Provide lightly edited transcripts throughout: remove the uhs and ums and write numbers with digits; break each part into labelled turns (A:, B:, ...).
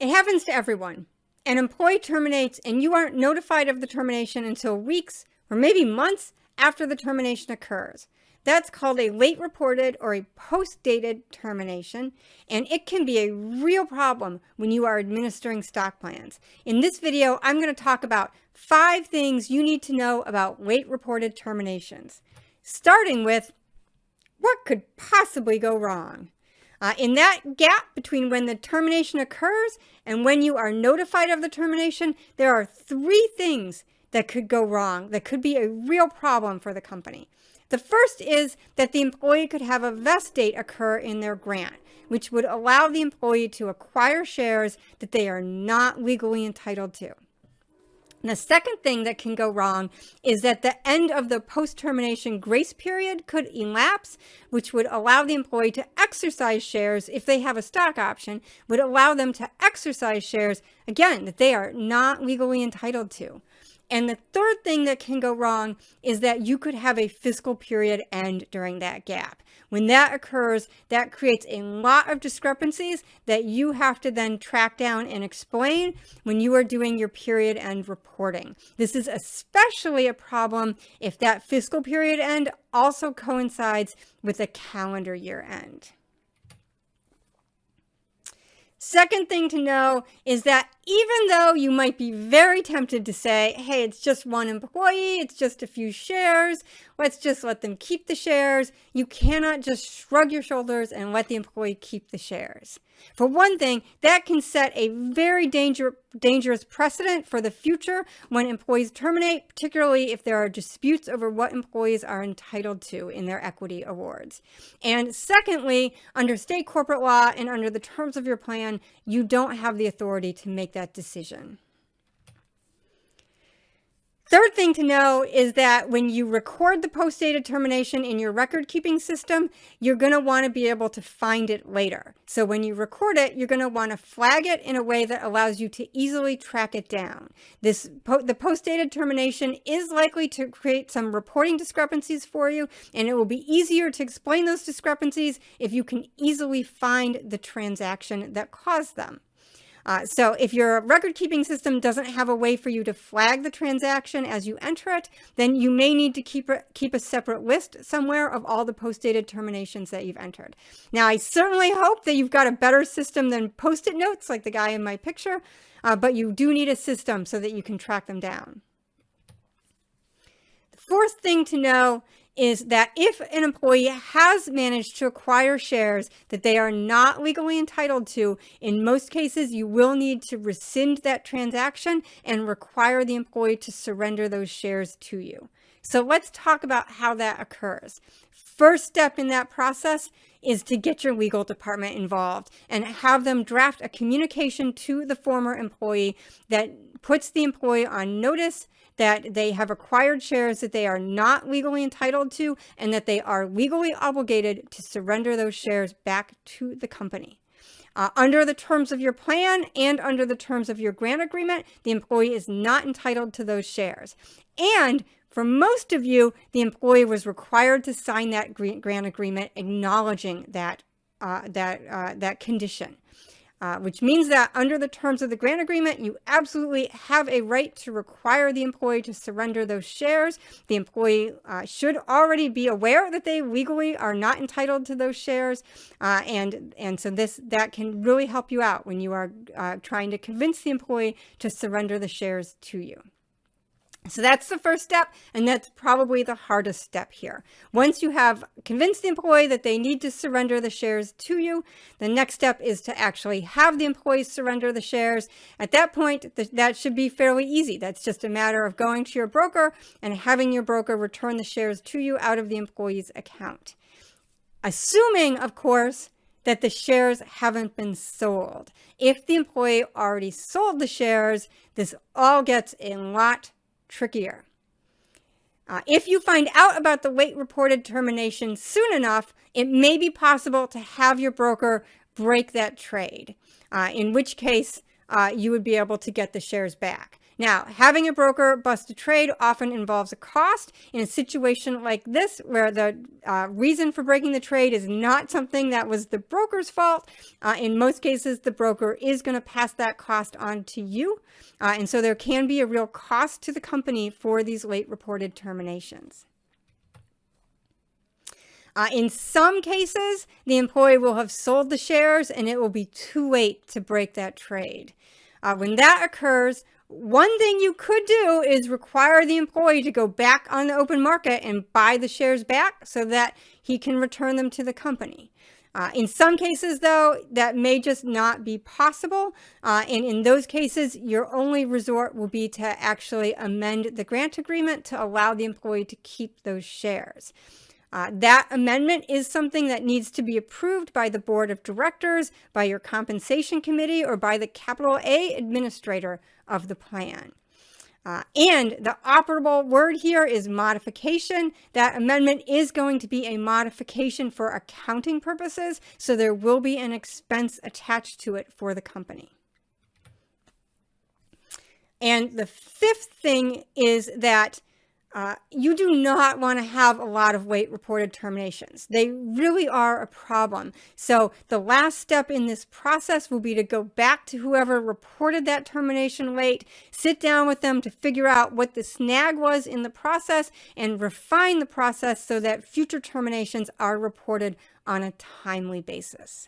A: It happens to everyone. An employee terminates and you aren't notified of the termination until weeks or maybe months after the termination occurs. That's called a late reported or a post-dated termination, and it can be a real problem when you are administering stock plans. In this video, I'm going to talk about 5 things you need to know about late reported terminations, starting with what could possibly go wrong. In that gap between when the termination occurs and when you are notified of the termination, there are 3 things that could go wrong, that could be a real problem for the company. The first is that the employee could have a vest date occur in their grant, which would allow the employee to acquire shares that they are not legally entitled to. And the second thing that can go wrong is that the end of the post-termination grace period could elapse, which would allow the employee to exercise shares if they have a stock option, would allow them to exercise shares, again, that they are not legally entitled to. And the third thing that can go wrong is that you could have a fiscal period end during that gap. When that occurs, that creates a lot of discrepancies that you have to then track down and explain when you are doing your period end reporting. This is especially a problem if that fiscal period end also coincides with a calendar year end. Second thing to know is that even though you might be very tempted to say, hey, it's just one employee, it's just a few shares, let's just let them keep the shares, you cannot just shrug your shoulders and let the employee keep the shares. For one thing, that can set a very dangerous precedent for the future when employees terminate, particularly if there are disputes over what employees are entitled to in their equity awards. And secondly, under state corporate law and under the terms of your plan, you don't have the authority to make that decision. Third thing to know is that when you record the post-dated termination in your record-keeping system, you're going to want to be able to find it later. So when you record it, you're going to want to flag it in a way that allows you to easily track it down. The post-dated termination is likely to create some reporting discrepancies for you, and it will be easier to explain those discrepancies if you can easily find the transaction that caused them. So if your record-keeping system doesn't have a way for you to flag the transaction as you enter it, then you may need to keep a separate list somewhere of all the post-dated terminations that you've entered. Now, I certainly hope that you've got a better system than Post-it notes like the guy in my picture, but you do need a system so that you can track them down. The fourth thing to know is that if an employee has managed to acquire shares that they are not legally entitled to, in most cases, you will need to rescind that transaction and require the employee to surrender those shares to you. So let's talk about how that occurs. First step in that process is to get your legal department involved and have them draft a communication to the former employee that puts the employee on notice that they have acquired shares that they are not legally entitled to and that they are legally obligated to surrender those shares back to the company. Under the terms of your plan and under the terms of your grant agreement, the employee is not entitled to those shares. And for most of you, the employee was required to sign that grant agreement acknowledging that condition. Which means that under the terms of the grant agreement, you absolutely have a right to require the employee to surrender those shares. The employee should already be aware that they legally are not entitled to those shares. And so that can really help you out when you are trying to convince the employee to surrender the shares to you. So that's the first step, and that's probably the hardest step here. Once you have convinced the employee that they need to surrender the shares to you, the next step is to actually have the employee surrender the shares. At that point, that should be fairly easy. That's just a matter of going to your broker and having your broker return the shares to you out of the employee's account. Assuming, of course, that the shares haven't been sold. If the employee already sold the shares, this all gets a lot trickier. If you find out about the late reported termination soon enough, it may be possible to have your broker break that trade, in which case you would be able to get the shares back. Now, having a broker bust a trade often involves a cost. In a situation like this, where the reason for breaking the trade is not something that was the broker's fault, in most cases, the broker is going to pass that cost on to you. And so there can be a real cost to the company for these late reported terminations. In some cases, the employee will have sold the shares and it will be too late to break that trade. When that occurs, one thing you could do is require the employee to go back on the open market and buy the shares back so that he can return them to the company. In some cases, though, that may just not be possible. And in those cases, your only resort will be to actually amend the grant agreement to allow the employee to keep those shares. That amendment is something that needs to be approved by the board of directors, by your compensation committee, or by the capital A administrator of the plan. And the operable word here is modification. That amendment is going to be a modification for accounting purposes, so there will be an expense attached to it for the company. And the fifth thing is that you do not want to have a lot of late reported terminations. They really are a problem. So the last step in this process will be to go back to whoever reported that termination late, sit down with them to figure out what the snag was in the process, and refine the process so that future terminations are reported on a timely basis.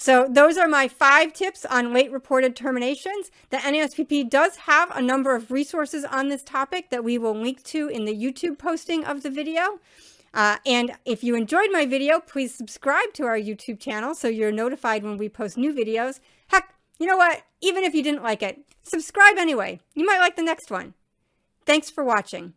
A: So those are my 5 tips on late reported terminations. The NASPP does have a number of resources on this topic that we will link to in the YouTube posting of the video. And if you enjoyed my video, please subscribe to our YouTube channel so you're notified when we post new videos. Heck, you know what? Even if you didn't like it, subscribe anyway. You might like the next one. Thanks for watching.